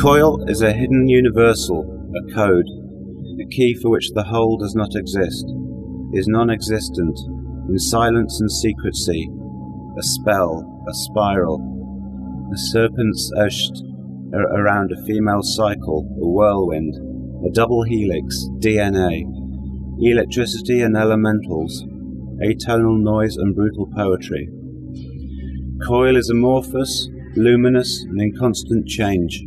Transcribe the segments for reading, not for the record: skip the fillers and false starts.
COIL is a hidden universal, a code, a key for which the whole does not exist, is non-existent, in silence and secrecy, a spell, a spiral, a serpent's oast around a female cycle, a whirlwind, a double helix, DNA, electricity and elementals, atonal noise and brutal poetry. COIL is amorphous, luminous and in constant change,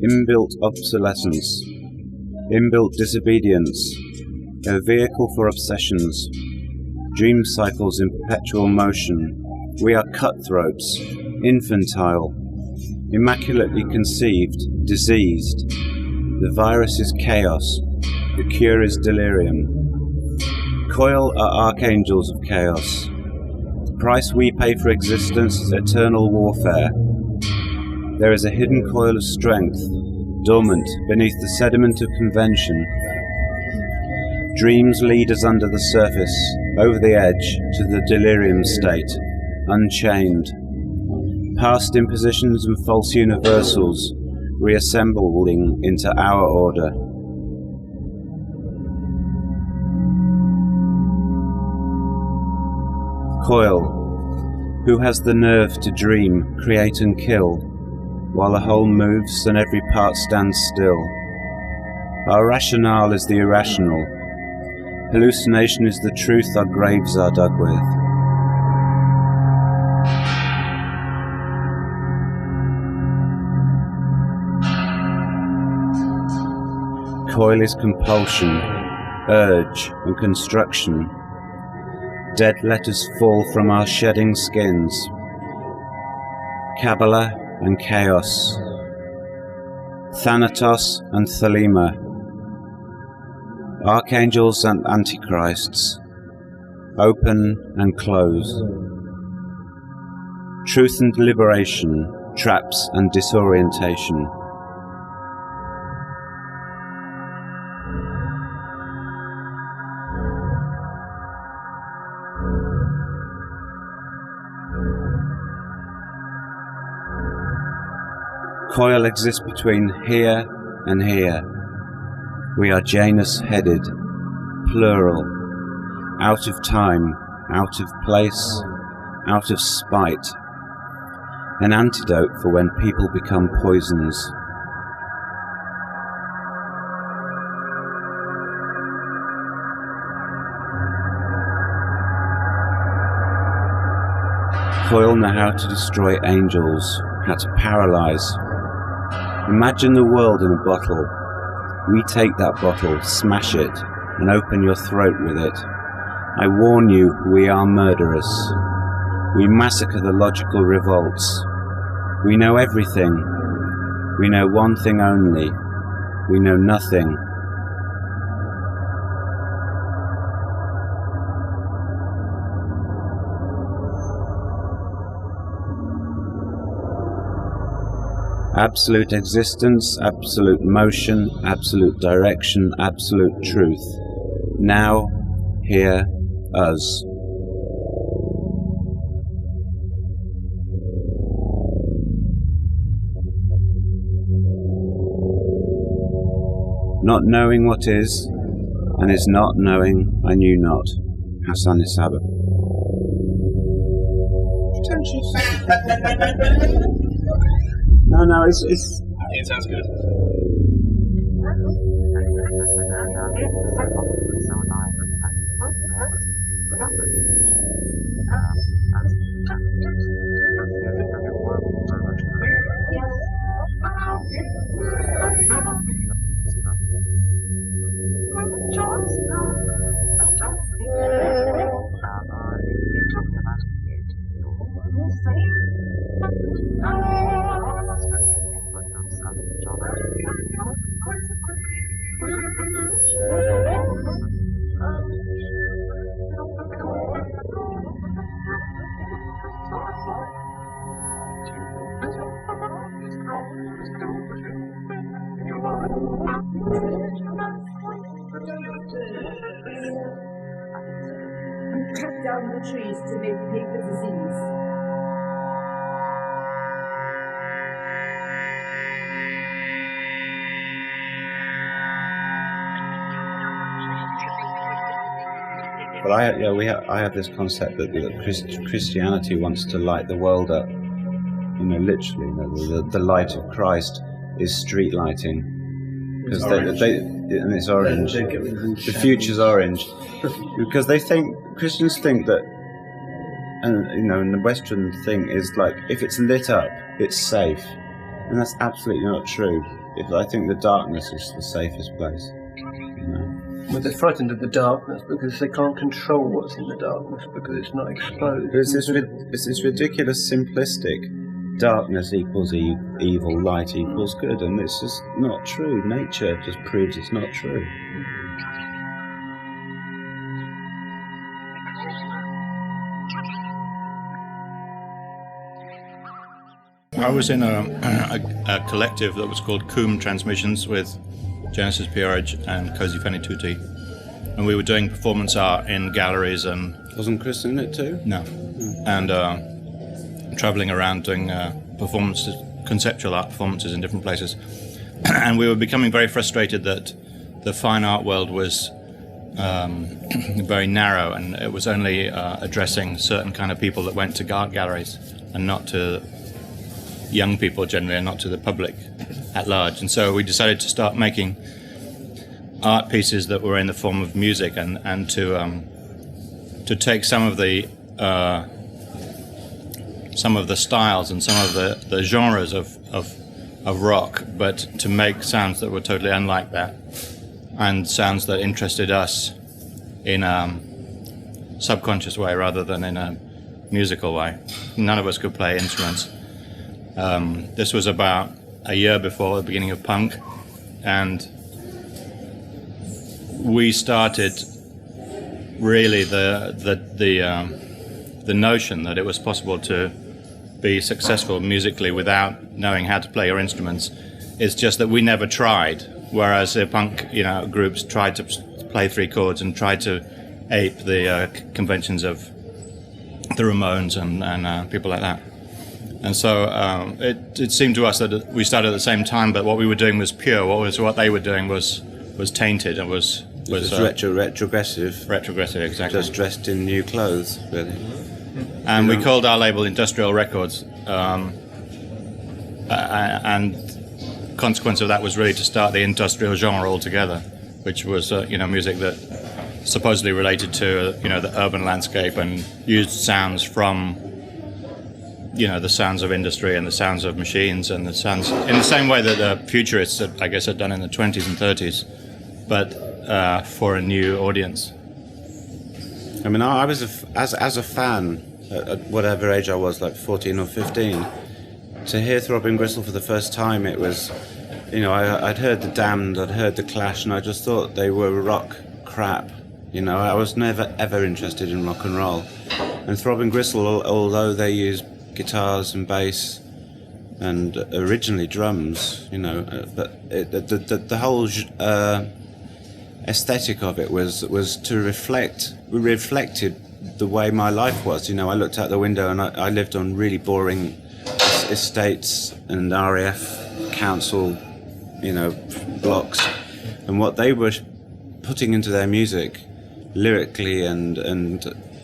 inbuilt obsolescence, inbuilt disobedience, a vehicle for obsessions, dream cycles in perpetual motion. We are cutthroats, infantile, immaculately conceived, diseased. The virus is chaos, the cure is delirium. COIL are archangels of chaos. The price we pay for existence is eternal warfare. There is a hidden coil of strength, dormant beneath the sediment of convention. Dreams lead us under the surface, over the edge, to the delirium state, unchained. Past impositions and false universals, reassembling into our order. COIL, who has the nerve to dream, create and kill, while the whole moves and every part stands still. Our rationale is the irrational. Hallucination is the truth our graves are dug with. COIL is compulsion, urge and construction. Dead letters fall from our shedding skins. Kabbalah and chaos. Thanatos and Thelema. Archangels and antichrists. Open and close. Truth and liberation. Traps and disorientation. COIL exists between here and here. We are Janus-headed, plural, out of time, out of place, out of spite, an antidote for when people become poisons. COIL know how to destroy angels, how to paralyze. Imagine the world in a bottle. We take that bottle, smash it, and open your throat with it. I warn you, we are murderous. We massacre the logical revolts. We know everything. We know one thing only. We know nothing. Absolute existence, absolute motion, absolute direction, absolute truth. Now, here, us. Not knowing what is, and is not knowing, I knew not. Hassan Isaba. No, it's... It sounds good. Cut down the trees to make paper disease. But I have this concept that Christianity wants to light the world up. Literally, the light of Christ is street lighting, because and it's orange. The future's orange, because Christians think that, and the Western thing is like, if it's lit up, it's safe, and that's absolutely not true. I think the darkness is the safest place. Well, they're frightened of the darkness because they can't control what's in the darkness because it's not exposed. It's this ridiculous simplistic darkness equals evil, light equals good, and it's just not true. Nature just proves it's not true. I was in a collective that was called Coombe Transmissions with Genesis Peerage and Cozy Fanny Tutti, and we were doing performance art in galleries and... Wasn't Chris in it too? No. And travelling around doing performances, conceptual art performances in different places. And we were becoming very frustrated that the fine art world was very narrow, and it was only addressing certain kind of people that went to art galleries and not to young people generally, and not to the public at large. And so we decided to start making art pieces that were in the form of music, and to take some of the styles and some of the genres of rock, but to make sounds that were totally unlike that, and sounds that interested us in a subconscious way rather than in a musical way. None of us could play instruments. This was about a year before the beginning of punk, and we started really the notion that it was possible to be successful musically without knowing how to play your instruments. It's just that we never tried, whereas the punk groups tried to play three chords and tried to ape the conventions of the Ramones and people like that. And so it seemed to us that we started at the same time, but what we were doing was pure. What they were doing was tainted and was retrogressive. Retrogressive, exactly. Just dressed in new clothes, really. And we called our label Industrial Records, and consequence of that was really to start the industrial genre altogether, which was music that supposedly related to the urban landscape and used sounds from the sounds of industry and the sounds of machines and the sounds in the same way that the futurists I guess had done in the 20s and 30s, but for a new audience. I mean, I was as a fan at whatever age I was, like 14 or 15, to hear Throbbing Gristle for the first time. It was, I'd heard the Damned, I'd heard the Clash, and I just thought they were rock crap. I was never ever interested in rock and roll. And Throbbing Gristle, although they used guitars and bass and originally drums, but the whole aesthetic of it was to reflected the way my life was. I looked out the window and I lived on really boring estates and RAF council, blocks, and what they were putting into their music, lyrically and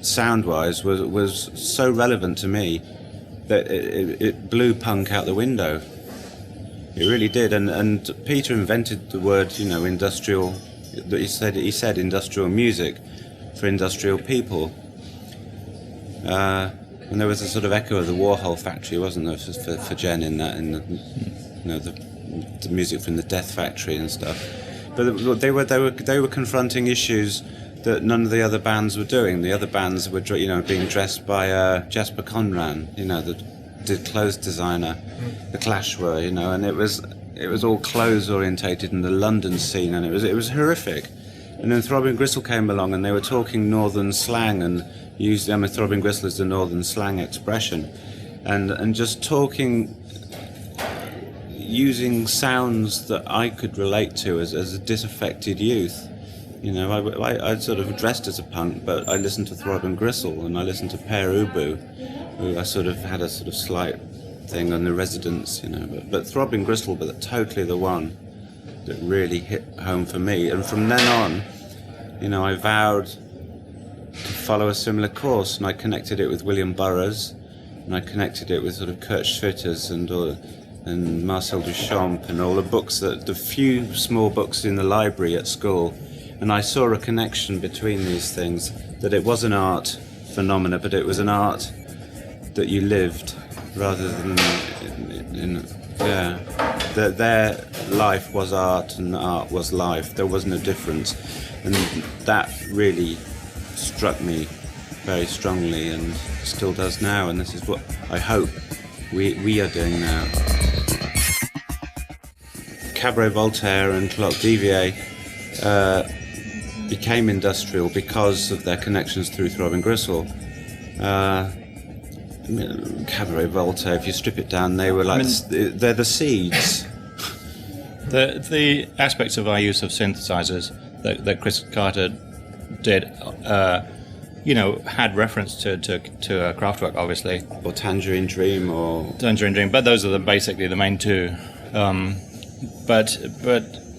sound-wise, was so relevant to me that it blew punk out the window. It really did, and Peter invented the word, industrial. He said industrial music for industrial people. And there was a sort of echo of the Warhol Factory, wasn't there, for Jen in that, the music from the Death Factory and stuff. But they were confronting issues that none of the other bands were doing. The other bands were, being dressed by Jasper Conran, the clothes designer. The Clash were, and it was all clothes orientated in the London scene, and it was horrific. And then Throbbing Gristle came along, and they were talking northern slang and Throbbing Gristle is the northern slang expression, and just talking, using sounds that I could relate to as a disaffected youth. I sort of dressed as a punk, but I listened to Throbbing Gristle and I listened to Per Ubu, who I sort of had a sort of slight thing on the Residents, but Throbbing Gristle was totally the one that really hit home for me. And from then on, I vowed follow a similar course, and I connected it with William Burroughs, and I connected it with sort of Kurt Schwitters and Marcel Duchamp and all the few small books in the library at school, and I saw a connection between these things, that it was an art phenomena, but it was an art that you lived rather than that their life was art and art was life. There wasn't a difference, and that really struck me very strongly and still does now, and this is what I hope we are doing now. Cabaret Voltaire and Clock Devier became industrial because of their connections through Throbbing Gristle. Cabaret Voltaire, if you strip it down, they were like, they're the seeds. The aspects of our use of synthesizers that Chris Carter did, had reference to Kraftwerk, obviously. Or Tangerine Dream, but those are basically the main two. But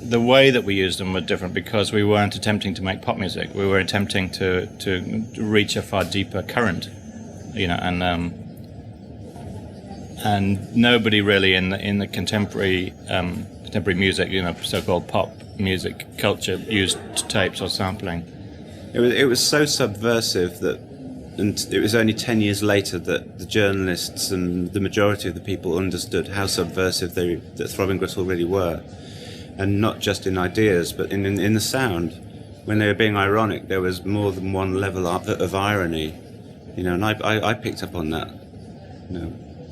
the way that we used them were different because we weren't attempting to make pop music. We were attempting to reach a far deeper current, and nobody really in the contemporary music, so-called pop music culture, used tapes or sampling. It was so subversive and it was only 10 years later that the journalists and the majority of the people understood how subversive that Throbbing Gristle really were, and not just in ideas, but in the sound. When they were being ironic, there was more than one level of irony, and I picked up on that.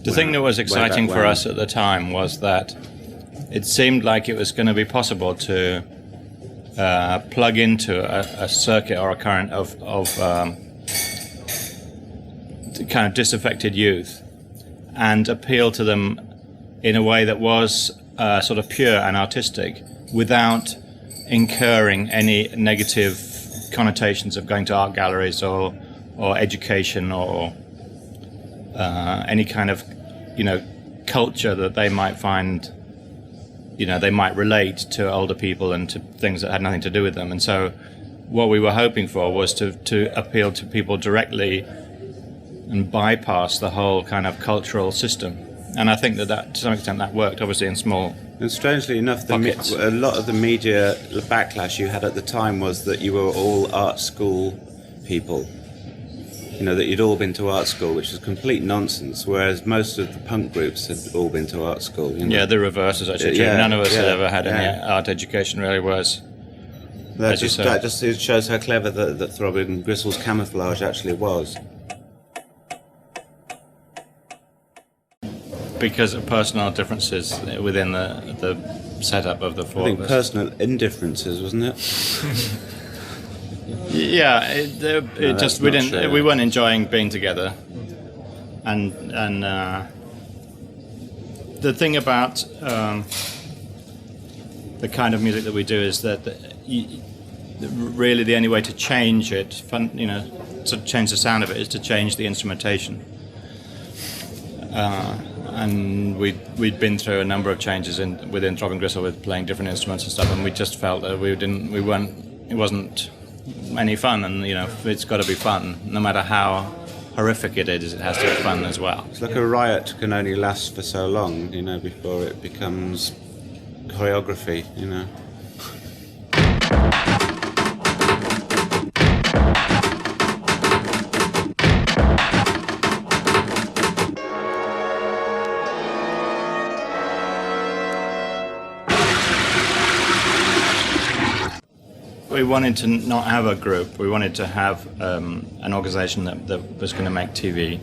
The thing that was exciting for us at the time was that it seemed like it was going to be possible to plug into a circuit or a current of kind of disaffected youth and appeal to them in a way that was sort of pure and artistic without incurring any negative connotations of going to art galleries or education or any kind of culture that they might find they might relate to older people and to things that had nothing to do with them. And so what we were hoping for was to appeal to people directly and bypass the whole kind of cultural system. And I think that to some extent that worked, obviously in small And strangely enough, a lot of the media backlash you had at the time was that you were all art school people. That you'd all been to art school, which is complete nonsense, whereas most of the punk groups had all been to art school. Yeah, the reverse is actually true. None of us had ever had any art education, really, was. That just shows how clever that Throbbing Gristle's camouflage actually was. Because of personal differences within the setup of the four. I think personal indifferences, wasn't it? Yeah, we weren't enjoying being together, and the thing about the kind of music that we do is that really the only way to change it, to change the sound of it, is to change the instrumentation. And we'd been through a number of changes within Throbbing Gristle with playing different instruments and stuff, and we just felt that it wasn't any fun, and it's got to be fun, no matter how horrific it is. It has to be fun as well. It's like a riot can only last for so long, before it becomes choreography. We wanted to not have a group. We wanted to have an organisation that was going to make TV.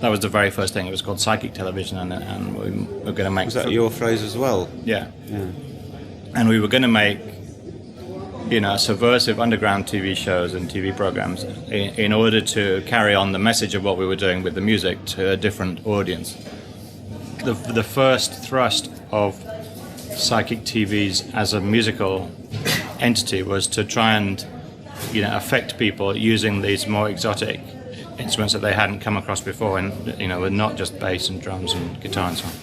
That was the very first thing. It was called Psychic Television, and we were going to make... Was that your phrase as well? Yeah. And we were going to make, subversive underground TV shows and TV programs in order to carry on the message of what we were doing with the music to a different audience. The first thrust of Psychic TVs as a musical entity was to try and affect people using these more exotic instruments that they hadn't come across before, and with not just bass and drums and guitar and so on.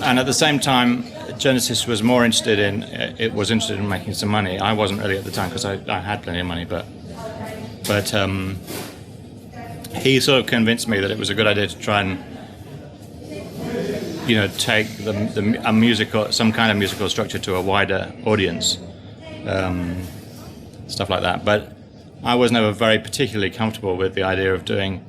And at the same time, Genesis was interested in making some money. I wasn't really at the time because I had plenty of money, but But he sort of convinced me that it was a good idea to try and, take some kind of musical structure to a wider audience, stuff like that. But I was never very particularly comfortable with the idea of doing,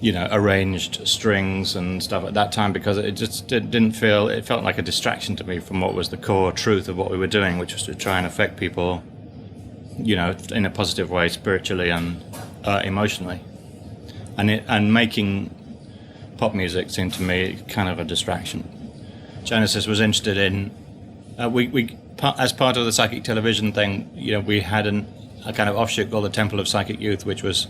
arranged strings and stuff at that time, because it just it felt like a distraction to me from what was the core truth of what we were doing, which was to try and affect people, in a positive way, spiritually and emotionally. And making pop music seemed to me kind of a distraction. Genesis was interested in, as part of the psychic television thing, we had a kind of offshoot called the Temple of Psychic Youth, which was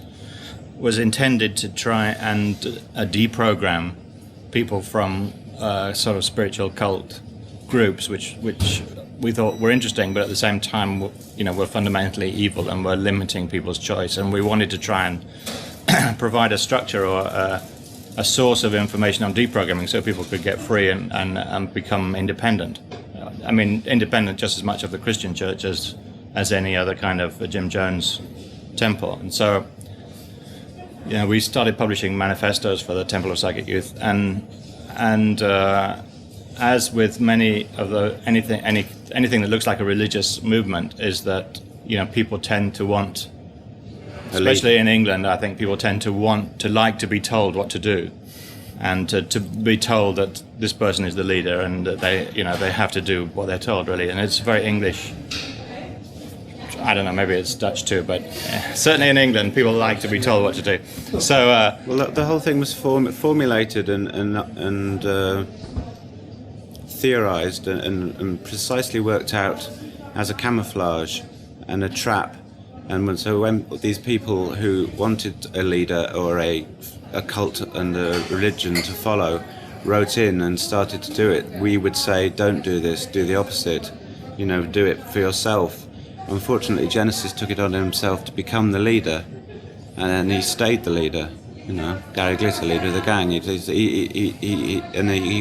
intended to try and deprogram people from sort of spiritual cult groups, which we thought were interesting, but at the same time, were fundamentally evil and were limiting people's choice. And we wanted to try and provide a structure or a source of information on deprogramming so people could get free and become independent. I mean, independent just as much of the Christian church as any other kind of Jim Jones temple. And so, we started publishing manifestos for the Temple of Psychic Youth, and as with many of anything that looks like a religious movement, is that people tend to want, especially in England, I think people tend to want to like to be told what to do, and to be told that this person is the leader and that they have to do what they're told, really. And it's very English. I don't know, maybe it's Dutch too, but certainly in England, people like to be told what to do. So, well, the whole thing was formulated and theorized and precisely worked out as a camouflage and a trap. And so when these people who wanted a leader or a cult and a religion to follow wrote in and started to do it, we would say, don't do this, do the opposite, do it for yourself. Unfortunately, Genesis took it on himself to become the leader, and he stayed the leader. Gary Glitter, leader of the gang. He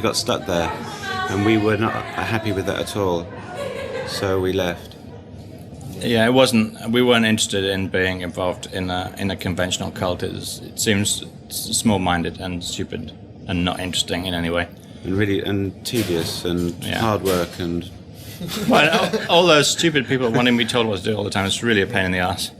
got stuck there, and we were not happy with that at all. So we left. Yeah, it wasn't. We weren't interested in being involved in a conventional cult. It seems small-minded and stupid and not interesting in any way. And tedious and hard work and. Well, all those stupid people wanting to be told what to do all the time, it's really a pain in the ass.